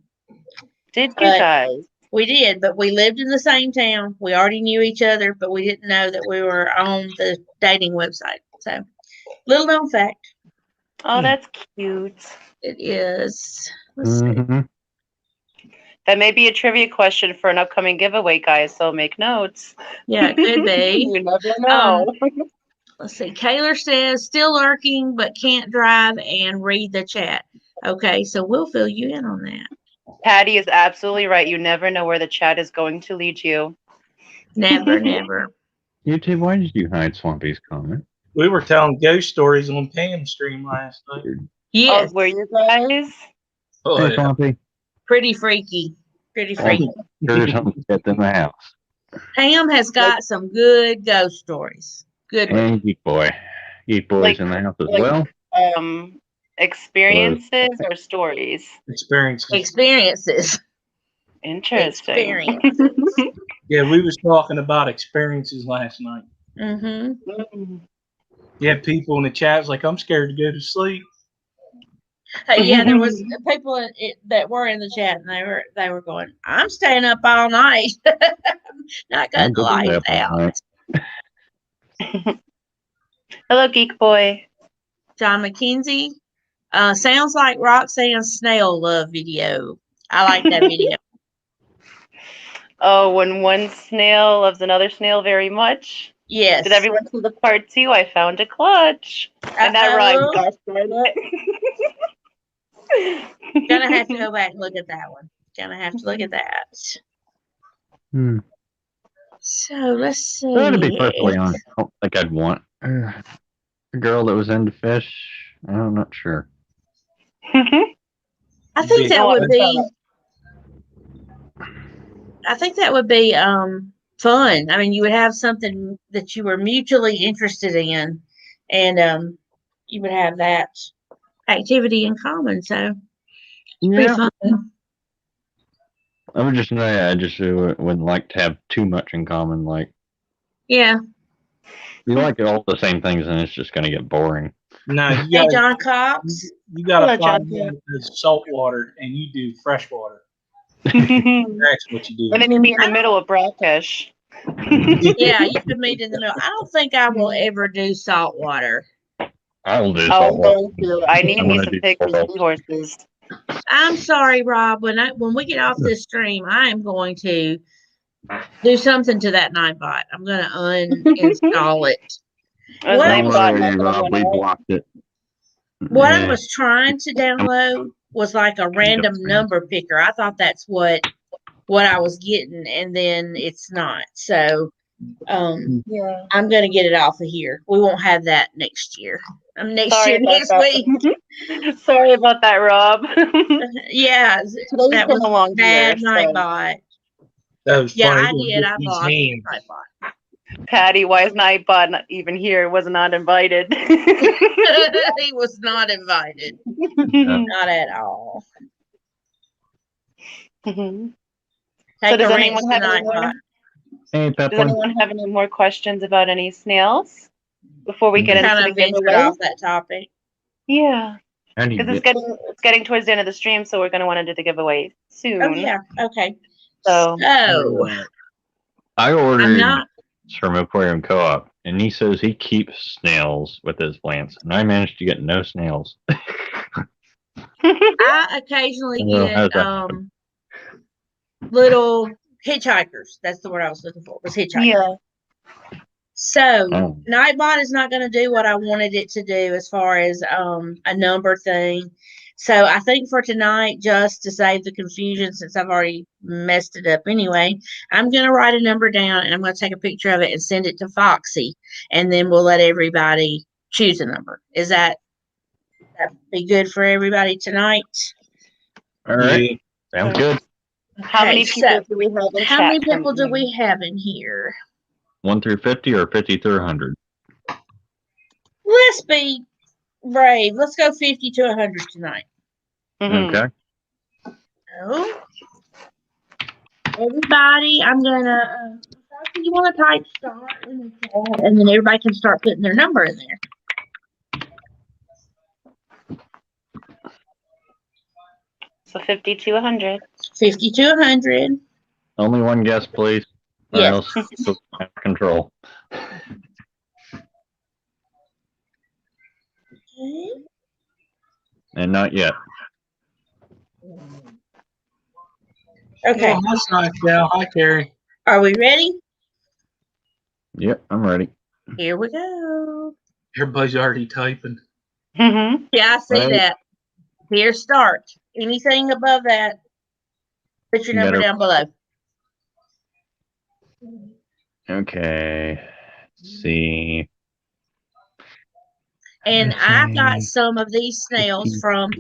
Did you But- guys? We did, but we lived in the same town. We already knew each other, but we didn't know that we were on the dating website. So, little known fact. Oh, that's cute. It is. Let's see. mhm. That may be a trivia question for an upcoming giveaway, guys, so make notes. Yeah, it could be. You never know. Let's see. Kaylor says, still lurking, but can't drive and read the chat. Okay, so we'll fill you in on that. Patty is absolutely right. You never know where the chat is going to lead you. Never, never. YouTube, why did you hide Swampy's comment? We were telling ghost stories on Pam's stream last night. Yes, Oh, were you guys? Oh, Hey, yeah. Swampy. pretty freaky. Pretty freaky. There's something in the house. Pam has got some good ghost stories. Good ones. And Geek Boy. Geek Boy's Like- in the house as like- well. Experiences or stories? Experiences. Experiences. Interesting. Experiences. Yeah, we was talking about experiences last night. Mm-hmm. Mm. You had people in the chat like, I'm scared to go to sleep. Yeah, there was people that were in the chat, and they were going, "I'm staying up all night, not I'm cutting the good to stay lights up all out." night. Hello, Geek Boy. John McKenzie, sounds like Roxanne's snail love video. I like that video. Oh, when one snail loves another snail very much. Yes. Did everyone see the part 2? I found a clutch. And that rhymed. Uh-oh. Gosh darn it. Gonna have to go back and look at that one. Gonna have to look at that. Hmm. So let's see. So to be perfectly honest, I don't think I'd want a girl that was into fish. I'm not sure. I think that Oh, would be. I think that would be fun. I mean, you would have something that you were mutually interested in, and you would have that activity in common. So it'd be fun. I would just say I just wouldn't like to have too much in common. Like Yeah. you like all the same things, and it's just gonna get boring. No, Hey, you John Cox. gotta Hello, find John. one that does salt water and you do fresh water. And That's what you do. then you'd be in the middle of brackish. Yeah, you could meet in the middle. I don't think I will ever do salt water. I will do Oh, salt water. thank you. I need I me wanna some do pigs and salt. seahorses. I'm sorry, Rob. When we get off this stream, I am going to do something to that Ninebot. I'm going to uninstall it. I was What? like, Don't God, worry, nothing Rob, we went out. blocked it. What I Yeah. was trying to download was like a random number picker. I thought that's what I was getting, and then it's not. So Yeah. I'm gonna get it off of here. We won't have that next year. Next Sorry year, about next that. week. Sorry about that, Rob. Yeah, Today's that been was a long bad year. night So. bot. That was Yeah, funny. I did. I His blocked hand. Nightbot. Patty, why is Nightbot not even here? Was not invited. He was not invited. Not at all. So Take does a anyone rinse have any tonight, more? bot. Hey, Does Pepper. anyone have any more questions about any snails before we get into Kind the of ventured giveaway? off that topic. Yeah, How do you because get? it's getting towards the end of the stream, so we're going to want to do the giveaway soon. Oh yeah. Okay. So- I I'm ordered not. from Aquarium Co-op, and he says he keeps snails with his plants, and I managed to get no snails. I occasionally Oh, how's get that? little hitchhikers. That's the word I was looking for. Was hitchhikers. Yeah. So Oh. Nightbot is not going to do what I wanted it to do as far as a number thing. So I think for tonight, just to save the confusion, since I've already messed it up anyway, I'm going to write a number down and I'm going to take a picture of it and send it to Foxy, and then we'll let everybody choose a number. Is that be good for everybody tonight? All right, sounds good. How many Okay, people so do we have in how chat? many people do currently? we have in here? 1 through 50 or 50 through 100? Let's be brave. Let's go 50 to 100 tonight. Mhm. Okay. So, everybody, I'm gonna. You want to type start in the chat, and then everybody can start putting their number in there. So 50 to 100. 50 to 100. Only one guess, please, or Yes. else it's out of control. Okay. And not yet. Okay. Oh, that's nice, Gal. Hi, Carrie. Are we ready? Yep, I'm ready. Here we go. Everybody's already typing. Mhm. Yeah, I see Right. that. Here, start. Anything above that, put your You number better- down below. Okay. Let's see. And I got some of these snails from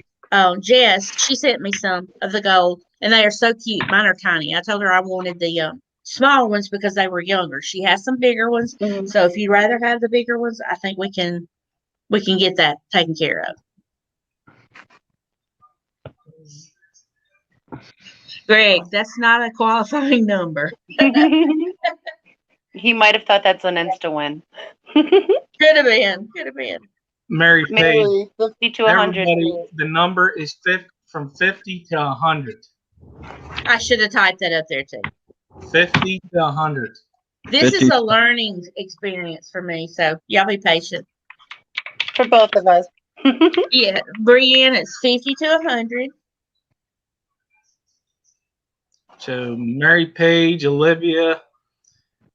Jess. She sent me some of the gold, and they are so cute. Mine are tiny. I told her I wanted the small ones because they were younger. She has some bigger ones, Mhm. so if you'd rather have the bigger ones, I think we can get that taken care of. Greg, that's not a qualifying number. He might have thought that's an insta win. Could have been. Could have been. Mary Page. Maybe 50 to 100. Everybody, the number is from 50 to 100. I should have typed that up there too. 50 to 100. This 50. is a learning experience for me, so y'all be patient. For both of us. Yeah, Brienne, it's 50 to 100. So Mary Page, Olivia,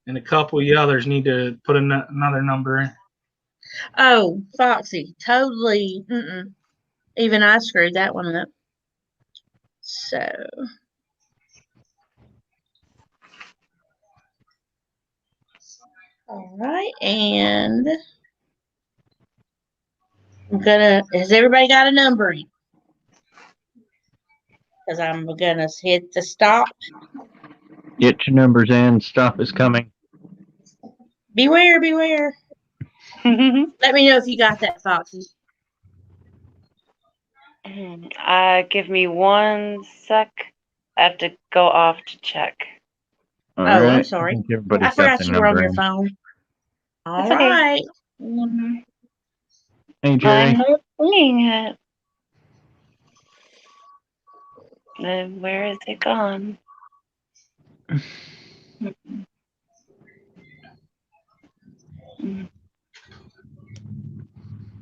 and a couple of the others need to put another number in. Oh, Foxy, totally. Even I screwed that one up. So. All right, and has everybody got a number in? Because I'm gonna hit the stop. Get your numbers in. Stuff is coming. Beware, beware. Let me know if you got that, Foxy. Give me 1 sec. I have to go off to check. All I'm right. sorry. I think everybody's I forgot got you their were on number your in. phone. All That's okay. right. Hey, Jerry. I'm not seeing it. Then where is it gone?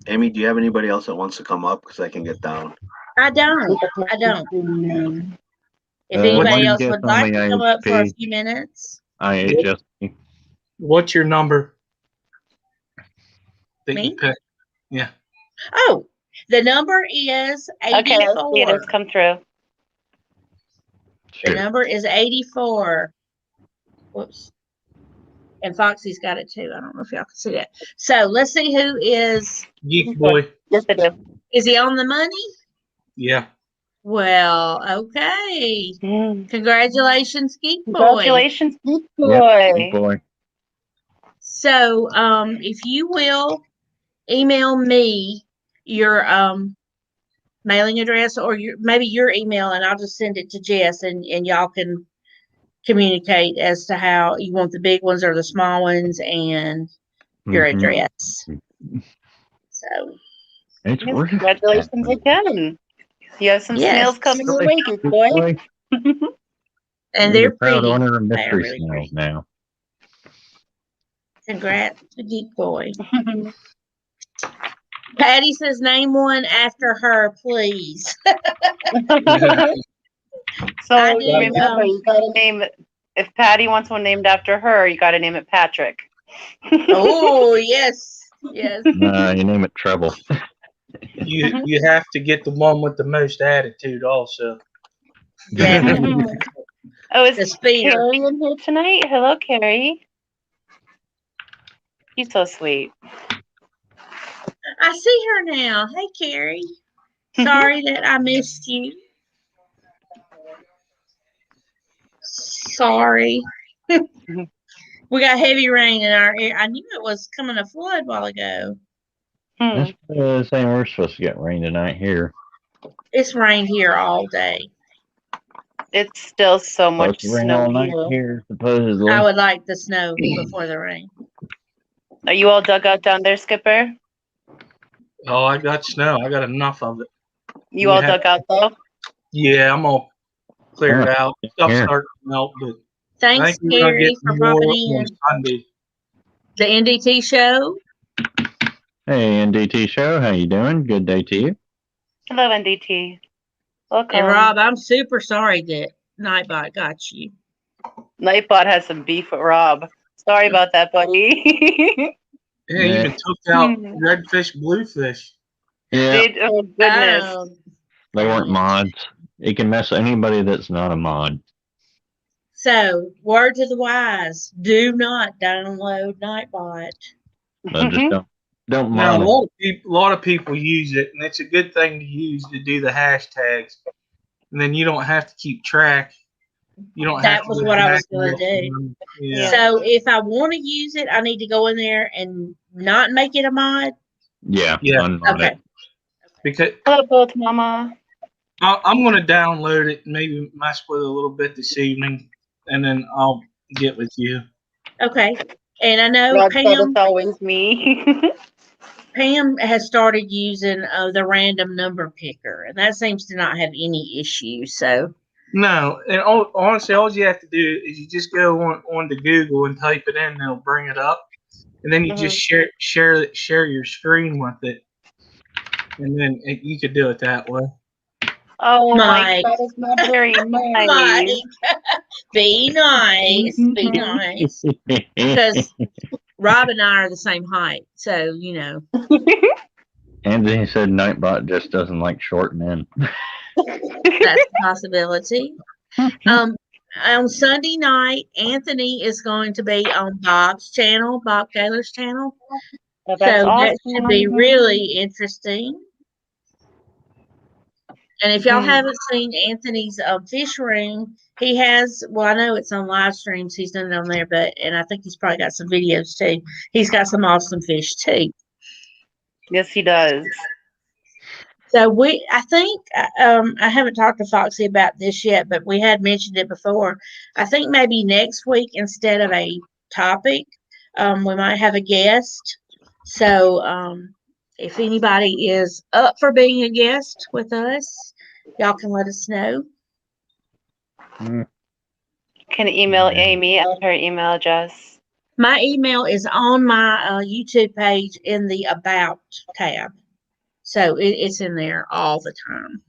Amy, do you have anybody else that wants to come up? Because I can get down. I don't. If One anybody else guess would on like the to come up for a IHP. few minutes. IHSP. What's your number? That Me? you picked? Yeah. Oh, the number is 84. Okay, I see it. It's come through. The Shoot. number is 84. Whoops. And Foxy's got it too. I don't know if y'all can see that. So let's see who is. Geek boy. Yes, I do. Is he on the money? Yeah. Well, okay. Mm. Congratulations, Geek Boy. Congratulations, Geek Yep, big Boy. boy. So, if you will email me your mailing address or maybe your email, and I'll just send it to Jess, and y'all can communicate as to how you want the big ones or the small ones and your Mhm. address. So, It's Yes, worth it. congratulations again. You have some Yes. snails coming your way, Geek Big Boy. boy. and You're they're the proud pretty. owner of They are Mystery really Snails pretty. now. Congrats to Geek Boy. Patty says, name one after her, please. So I did, remember, you gotta name it. If Patty wants one named after her, you gotta name it Patrick. Oh, yes. Yes. You name it Treble. You have to get the one with the most attitude also. Definitely. Oh, The is speeder. Carrie in here tonight? Hello, Carrie. She's so sweet. I see her now. Hey, Carrie. Sorry that I missed you. Sorry. We got heavy rain in our area. I knew it was coming a flood a while ago. That's saying we're supposed to get rain tonight here. It's rained here all day. It's still so much Supposed to rain snow all night here. here, supposedly. I would like the snow before the rain. Are you all dug out down there, Skipper? Oh, I got snow. I got enough of it. You all dug out though? Yeah, I'm all cleared Yeah. out. Stuff Here. starting to melt, but I Thanks, think we're gonna Carrie, get for more popping in. on Sunday. The NDT show. Hey, NDT show, how you doing? Good day to you. Hello, NDT. Welcome. And Rob, I'm super sorry that Nightbot got you. Nightbot has some beef with Rob. Sorry about that, buddy. Yeah, he even took out redfish, bluefish. Yeah, Oh, goodness. they weren't mods. It can mess anybody that's not a mod. So, word to the wise: do not download Nightbot. So just don't Now, mod a lot of people use it, and it's a good thing to use to do the hashtags. And then you don't have to keep track. You don't have That to was go what I back was going and to do. look. Yeah. So, if I want to use it, I need to go in there and not make it a mod. Yeah, Yeah. unmod Okay. it. Because Hello, both Mama. I'm going to download it, maybe mess with it a little bit this evening, and then I'll get with you. Okay. And I know Rob said Pam. it's always me. Pam has started using the random number picker, and that seems to not have any issues. So No, and honestly, all you have to do is you just go on to Google and type it in, and it'll bring it up, and then you just share your screen with it, and then you could do it that way. Oh, Mike. Mike, that is not very nice. Mike, be nice, be nice, because Rob and I are the same height, so you know. Anthony said Nightbot just doesn't like short men. That's a possibility. On Sunday night, Anthony is going to be on Bob's channel, Bob Taylor's channel. Oh, So that's that should be awesome. really interesting. And if y'all haven't seen Anthony's fish room, he has, well, I know it's on live streams. He's done it on there, and I think he's probably got some videos too. He's got some awesome fish too. Yes, he does. So I think, I haven't talked to Foxy about this yet, but we had mentioned it before. I think maybe next week, instead of a topic, we might have a guest. So, if anybody is up for being a guest with us, y'all can let us know. Can email Amy at her email address. My email is on my YouTube page in the About tab. So it's in there all the time.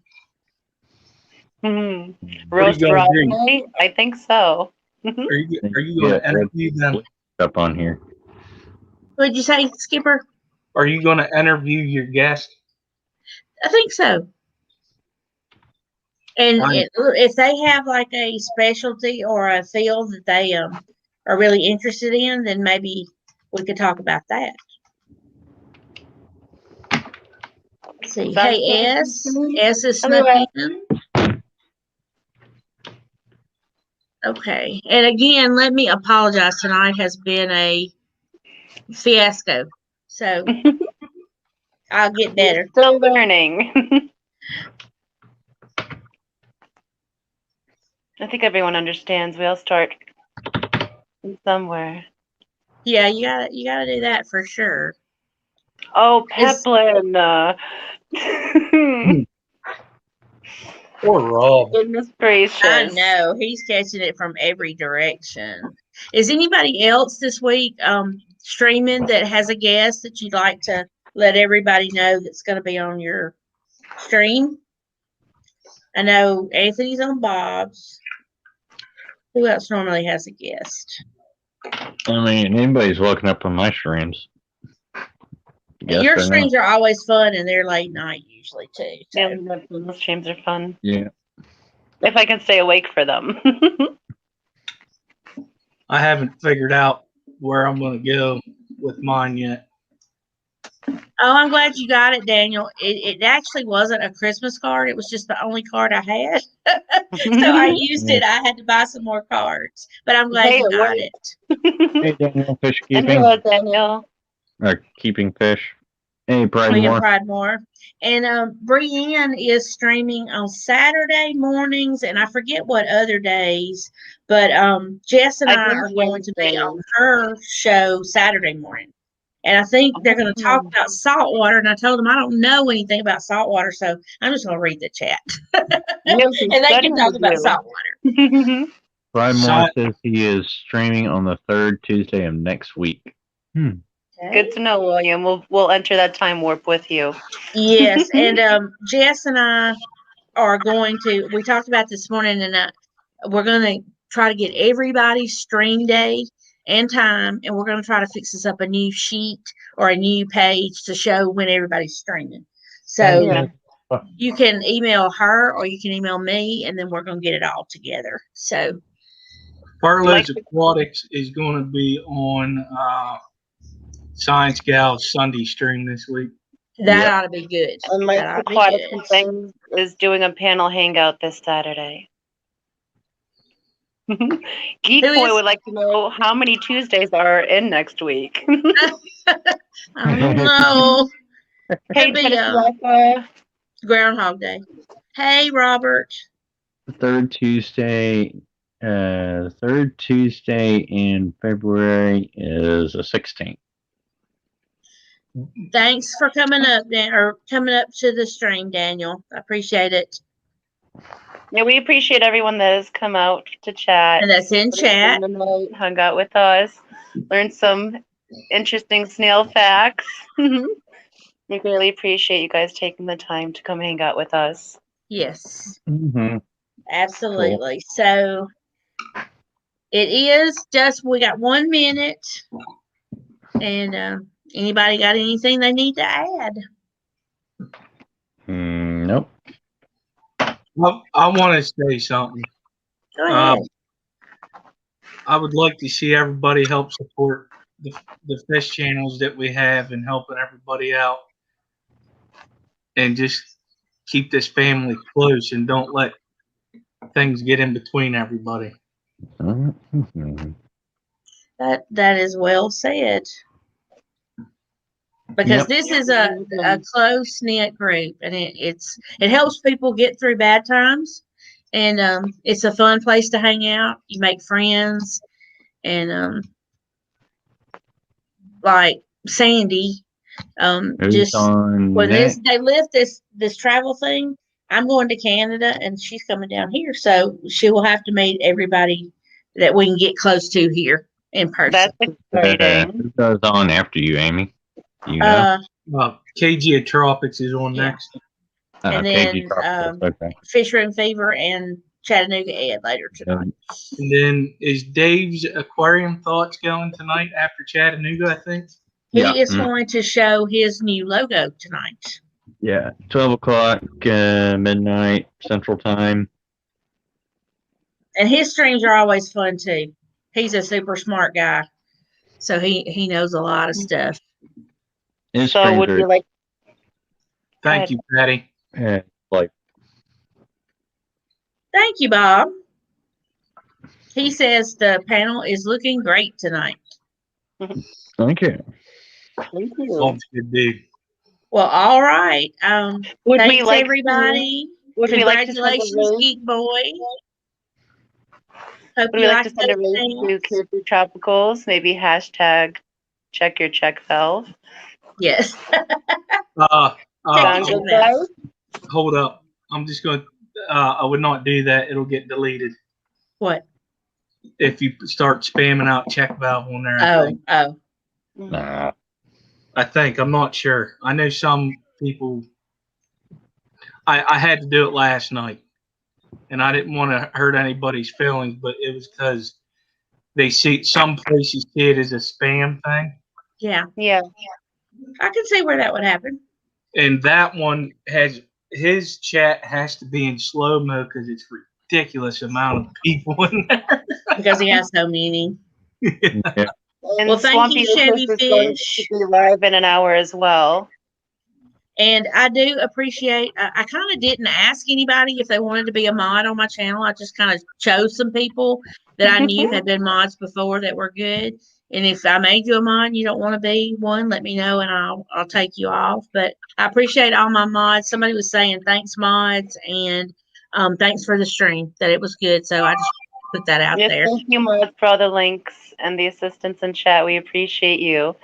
Roast gonna Rob do? night? I think so. Are you going to interview them? Up on here. What'd you say, Skipper? Are you going to interview your guest? I think so. And if they have like a specialty or a field that they are really interested in, then maybe we could talk about that. Let's see. Sounds Hey, good. S is Hello, snuck S. in. Okay. And again, let me apologize. Tonight has been a fiasco. So I'll get better. Still learning. I think everyone understands. We all start somewhere. Yeah, you gotta do that for sure. Oh, Is- Peplin. Poor Rob. Goodness gracious. I know he's catching it from every direction. Is anybody else this week streaming that has a guest that you'd like to let everybody know that's going to be on your stream? I know Anthony's on Bob's. Who else normally has a guest? I mean, anybody's looking up on my streams. Yes Your or no? streams are always fun and they're late night usually too. Yeah, So. those streams are fun. Yeah. If I can stay awake for them. I haven't figured out where I'm going to go with mine yet. Oh, I'm glad you got it, Daniel. It actually wasn't a Christmas card. It was just the only card I had. So I used it. I had to buy some more cards. But I'm glad Hey, you it got worked. it. Hey, Daniel, fish And keeping. hello, Daniel. Or keeping fish. Hey, Pride William More. Pridemore. And Brienne is streaming on Saturday mornings, and I forget what other days, but Jess and I are going to be on her show Saturday morning. And I think they're going to talk about saltwater, and I told them I don't know anything about saltwater, so I'm just going to read the chat. And they can talk about saltwater. Pride More says he is streaming on the 3rd Tuesday of next week. Okay. Good to know, William. We'll enter that time warp with you. Yes, and Jess and I are going to. We talked about this morning, and we're going to try to get everybody's stream day and time, and we're going to try to fix this up a new sheet or a new page to show when everybody's streaming. So Yeah. you can email her or you can email me, and then we're going to get it all together. So Farlow's Aquatics is going to be on Science Gal's Sunday stream this week. that ought to be good. And That Mike's ought to be Aquatics good. and Things is doing a panel hangout this Saturday. Geek Who Boy is- would like to know how many Tuesdays are in next week. I don't know. Hey, Could be Jennifer. Groundhog Day. Hey, Robert. The third Tuesday in February is the 16th. Thanks for coming up, coming up to the stream, Daniel. I appreciate it. Yeah, we appreciate everyone that has come out to chat. And that's in chat. Hung out with us, learned some interesting snail facts. We really appreciate you guys taking the time to come hang out with us. Yes, Mm-hmm. absolutely. So it is just, we got 1 minute. And anybody got anything they need to add? Nope. Well, I want to say something. Go ahead. I would like to see everybody help support the fish channels that we have and helping everybody out. And just keep this family close and don't let things get in between everybody. Mm-hmm. That is well said. Because Yep. this is a close knit group, and it helps people get through bad times, and it's a fun place to hang out. You make friends, and like Sandy, just when they lift this travel thing, I'm going to Canada and she's coming down here, so she will have to meet everybody that we can get close to here in person. That's exciting. Who goes on after you, Amy? You know? KG Tropics is on next. And KG then Tropics, okay. Fish Room Fever and Chattanooga Ed later tonight. And then is Dave's Aquarium Thoughts going tonight after Chattanooga, I think? He is going to show his new logo tonight. Yeah, 12 o'clock, midnight Central Time. And his streams are always fun too. He's a super smart guy, so he knows a lot of stuff. His So would stranger, you like? Thank you, Patty. like, Thank you, Bob. He says the panel is looking great tonight. thank you. Thank you. Bob's a good dude. Well, all right. Would we Thanks, like everybody. Would we like to send a Congratulations, rose? Geek Boy. Hope Would you we like to like send a those rose to things. KP Tropicals? Maybe hashtag check your check valve. Yes. Uh, Check Sound it good, out. guys? hold up. I'm just going to, I would not do that. It'll get deleted What? if you start spamming out check valve on there. Oh. Nah. I think. I'm not sure. I know some people. I had to do it last night, and I didn't want to hurt anybody's feelings, but it was because they see some places see it as a spam thing, Yeah. Yeah. I can see where that would happen. and that one has his chat has to be in slow mo because it's ridiculous amount of people in there. Because he has so many. Yeah. And Well, thank Swampy you, Chevy Licorice is going Fish. to be live in an hour as well. And I do appreciate, I kind of didn't ask anybody if they wanted to be a mod on my channel. I just kind of chose some people that I knew had been mods before that were good. And if I made you a mod and you don't want to be one, let me know and I'll take you off. But I appreciate all my mods. Somebody was saying thanks, mods, and thanks for the stream, that it was good. So I just put that out Yes, there. thank you, Maud, for all the links and the assistance in chat. We appreciate you.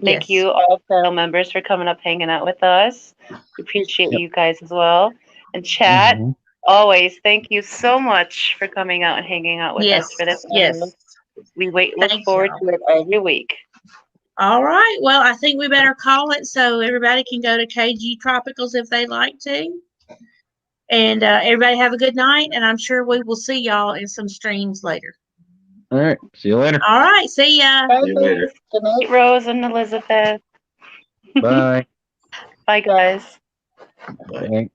Thank Yes. you, all fellow members, for coming up, hanging out with us. We appreciate Yep. you guys as well. And chat, Mhm. always, thank you so much for coming out and hanging out with Yes. us for this. Yes. We look Thank forward y'all. to it every week. All right. Well, I think we better call it so everybody can go to KG Tropicals if they'd like to. And everybody have a good night. And I'm sure we will see y'all in some streams later. All right. See you later. All right. See ya. Bye, See you later. guys. Good night, Rose and Elizabeth. Bye. Bye, guys. Bye.